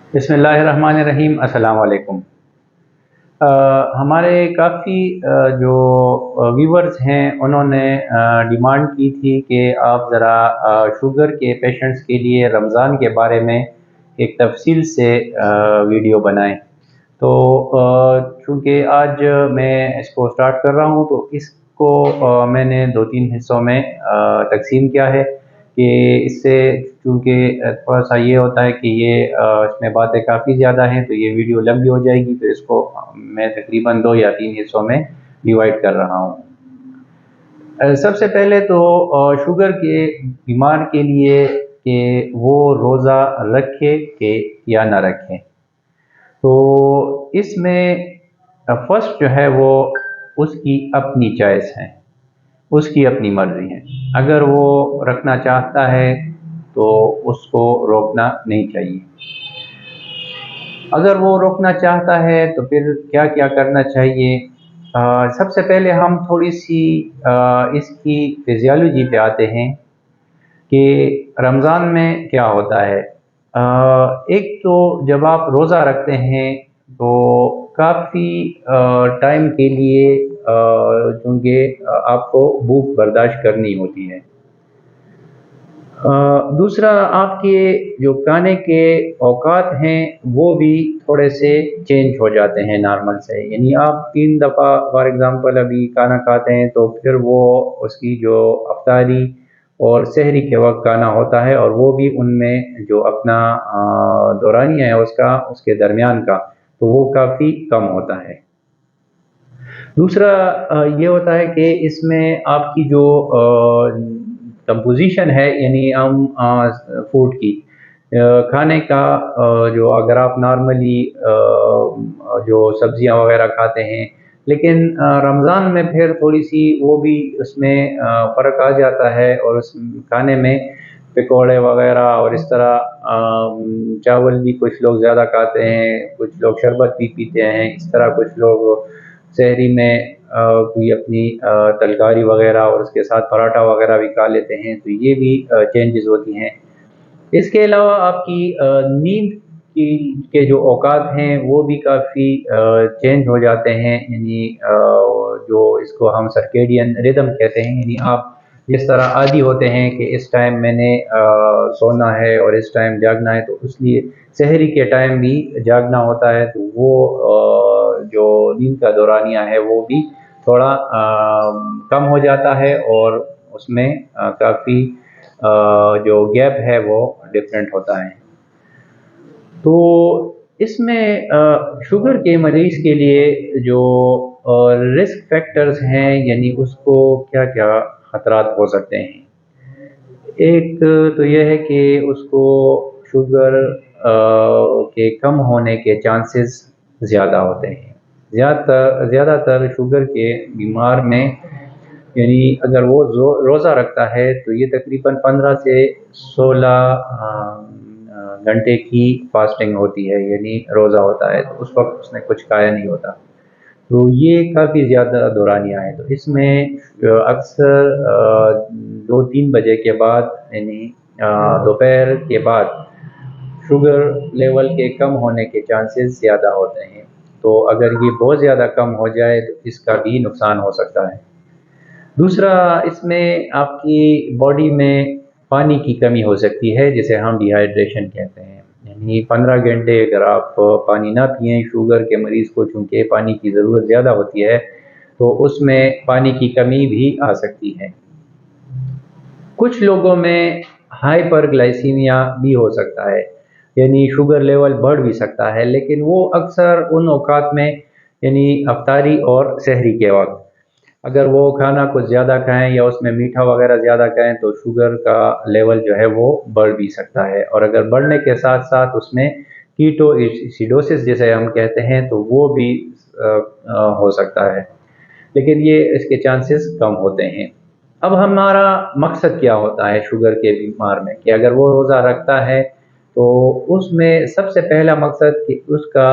बिस्मिल्लाहिर्रहमानिर्रहीम। अस्सलाम वालेकुम। हमारे काफ़ी जो व्यूवर्स हैं उन्होंने डिमांड की थी कि आप ज़रा शुगर के पेशेंट्स के लिए रमज़ान के बारे में एक तफसील से वीडियो बनाएं। तो चूँकि आज मैं इसको स्टार्ट कर रहा हूँ तो इसको मैंने 2-3 हिस्सों में तकसीम किया है कि इससे चूँकि थोड़ा सा ये होता है कि ये इसमें बातें काफ़ी ज़्यादा हैं तो ये वीडियो लंबी हो जाएगी, तो इसको मैं तकरीबन 2 या 3 हिस्सों में डिवाइड कर रहा हूँ। सबसे पहले तो शुगर के बीमार के लिए कि वो रोज़ा रखे कि या ना रखें। तो इसमें फर्स्ट जो है वो उसकी अपनी चॉइस है, उसकी अपनी मर्ज़ी है। अगर वो रखना चाहता है तो उसको रोकना नहीं चाहिए। अगर वो रोकना चाहता है तो फिर क्या क्या करना चाहिए। सबसे पहले हम थोड़ी सी इसकी फिजियोलॉजी पे आते हैं कि रमज़ान में क्या होता है। एक तो जब आप रोज़ा रखते हैं तो काफ़ी टाइम के लिए चूँकि आपको भूख बर्दाश्त करनी होती है। दूसरा, आपके जो खाने के औकात हैं वो भी थोड़े से चेंज हो जाते हैं नॉर्मल से। यानी आप 3 दफ़ा फॉर एग्ज़ाम्पल अभी खाना खाते हैं तो फिर वो उसकी जो अफ्तारी और सहरी के वक़्त खाना होता है और वो भी उनमें जो अपना दौरानिया है उसका, उसके दरमियान का, तो वो काफ़ी कम होता है। दूसरा ये होता है कि इसमें आपकी जो कंपोजिशन है, यानी हम फूड की खाने का जो अगर आप नॉर्मली जो सब्जियां वगैरह खाते हैं, लेकिन रमज़ान में फिर थोड़ी सी वो भी उसमें फ़र्क आ जाता है और उस खाने में पकौड़े वगैरह और इस तरह चावल भी कुछ लोग ज़्यादा खाते हैं, कुछ लोग शरबत भी पीते हैं, इस तरह कुछ लोग सहरी में कोई अपनी तलकारी वगैरह और उसके साथ पराठा वगैरह भी खा लेते हैं, तो ये भी चेंजेस होती हैं। इसके अलावा आपकी नींद की के जो औकात हैं वो भी काफ़ी चेंज हो जाते हैं। यानी जो इसको हम सर्केडियन रिदम कहते हैं, यानी आप जिस तरह आदी होते हैं कि इस टाइम मैंने सोना है और इस टाइम जागना है, तो इसलिए सहरी के टाइम भी जागना होता है, तो वो जो नींद का दौरानिया है वो भी थोड़ा कम हो जाता है और उसमें काफ़ी जो गैप है वो डिफरेंट होता है। तो इसमें शुगर के मरीज़ के लिए जो रिस्क फैक्टर्स हैं, यानी उसको क्या-क्या ख़तरात हो सकते हैं। एक तो ये है कि उसको शुगर के कम होने के चांसेस ज़्यादा होते हैं। ज़्यादातर शुगर के बीमार में, यानी अगर वो रोज़ा रखता है तो ये तकरीबन 15 से 16 घंटे की फास्टिंग होती है, यानी रोज़ा होता है तो उस वक्त उसने कुछ खाया नहीं होता। तो ये काफ़ी ज़्यादा दौरानिया है। तो इसमें अक्सर 2-3 बजे के बाद, यानी दोपहर के बाद शुगर लेवल के कम होने के चांसेस ज़्यादा होते हैं। तो अगर ये बहुत ज़्यादा कम हो जाए तो इसका भी नुकसान हो सकता है। दूसरा, इसमें आपकी बॉडी में पानी की कमी हो सकती है, जिसे हम डिहाइड्रेशन कहते हैं। यानी 15 घंटे अगर आप पानी ना पिएँ, शुगर के मरीज़ को चूँकि पानी की ज़रूरत ज़्यादा होती है, तो उसमें पानी की कमी भी आ सकती है। कुछ लोगों में हाइपरग्लाइसीमिया भी हो सकता है, यानी शुगर लेवल बढ़ भी सकता है, लेकिन वो अक्सर उन औकात में, यानी अफ्तारी और सहरी के वक़्त, अगर वो खाना कुछ ज़्यादा खाएँ या उसमें मीठा वगैरह ज़्यादा खाएँ तो शुगर का लेवल जो है वो बढ़ भी सकता है। और अगर बढ़ने के साथ-साथ उसमें कीटोएसिडोसिस जिसे हम कहते हैं, तो वो भी हो सकता है, लेकिन ये इसके चांसेस कम होते हैं। अब हमारा मकसद क्या होता है शुगर के बीमार में, कि अगर वो रोज़ा रखता है तो उसमें सबसे पहला मकसद कि उसका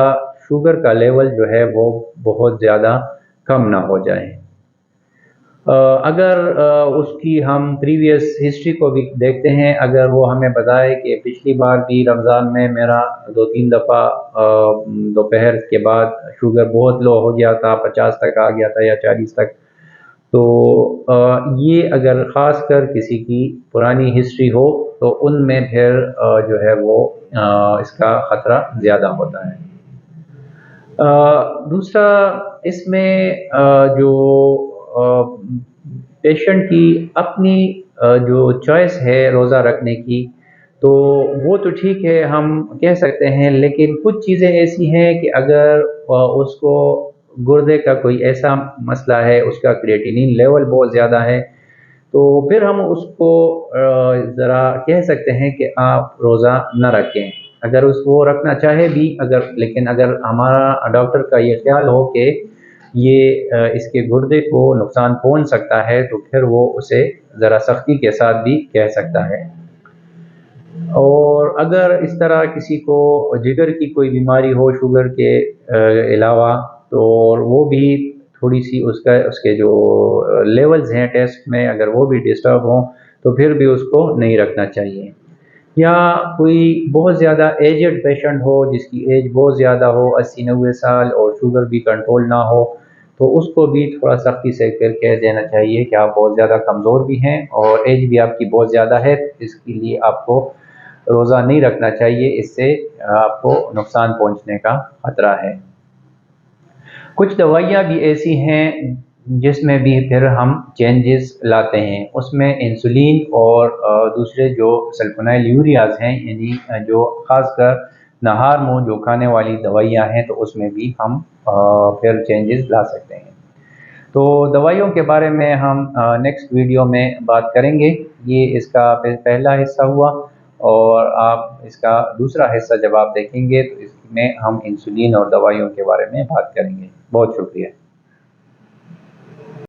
शुगर का लेवल जो है वो बहुत ज़्यादा कम ना हो जाए। اگر اس کی ہم پریویس ہسٹری کو بھی دیکھتے ہیں، اگر وہ ہمیں بتائے کہ پچھلی بار بھی رمضان میں میرا 2-3 دفعہ دوپہر کے بعد شوگر بہت لو ہو گیا تھا، 50 تک آ گیا تھا یا 40 تک، تو یہ اگر خاص کر کسی کی پرانی ہسٹری ہو تو ان میں پھر جو ہے وہ اس کا خطرہ زیادہ ہوتا ہے۔ دوسرا اس میں جو پیشنٹ کی اپنی جو چوائس ہے روزہ رکھنے کی، تو وہ تو ٹھیک ہے، ہم کہہ سکتے ہیں، لیکن کچھ چیزیں ایسی ہیں کہ اگر اس کو گردے کا کوئی ایسا مسئلہ ہے، اس کا کریٹینین لیول بہت زیادہ ہے، تو پھر ہم اس کو ذرا کہہ سکتے ہیں کہ آپ روزہ نہ رکھیں، اگر اس کو رکھنا چاہے بھی، لیکن اگر ہمارا ڈاکٹر کا یہ خیال ہو کہ یہ اس کے گردے کو نقصان پہنچ سکتا ہے، تو پھر وہ اسے ذرا سختی کے ساتھ بھی کہہ سکتا ہے۔ اور اگر اس طرح کسی کو جگر کی کوئی بیماری ہو شوگر کے علاوہ، تو وہ بھی تھوڑی سی اس کے جو لیولز ہیں ٹیسٹ میں اگر وہ بھی ڈسٹرب ہوں تو پھر بھی اس کو نہیں رکھنا چاہیے۔ یا کوئی بہت زیادہ ایجڈ پیشنٹ ہو جس کی ایج بہت زیادہ ہو، 80-90 سال، اور شوگر بھی کنٹرول نہ ہو، تو اس کو بھی تھوڑا سختی سے پھر کہہ دینا چاہیے کہ آپ بہت زیادہ کمزور بھی ہیں اور ایج بھی آپ کی بہت زیادہ ہے، اس کے لیے آپ کو روزہ نہیں رکھنا چاہیے، اس سے آپ کو نقصان پہنچنے کا خطرہ ہے۔ کچھ دوائیاں بھی ایسی ہیں جس میں بھی پھر ہم چینجز لاتے ہیں، اس میں انسولین اور دوسرے جو سلفونائل یوریاز ہیں، یعنی جو خاص کر نہار منہ جو کھانے والی دوائیاں ہیں، تو اس میں بھی ہم پھر چینجز لا سکتے ہیں۔ تو دوائیوں کے بارے میں ہم نیکسٹ ویڈیو میں بات کریں گے، یہ اس کا پہلا حصہ ہوا، اور آپ اس کا دوسرا حصہ جب آپ دیکھیں گے تو اس میں ہم انسولین اور دوائیوں کے بارے میں بات کریں گے۔ بہت شکریہ۔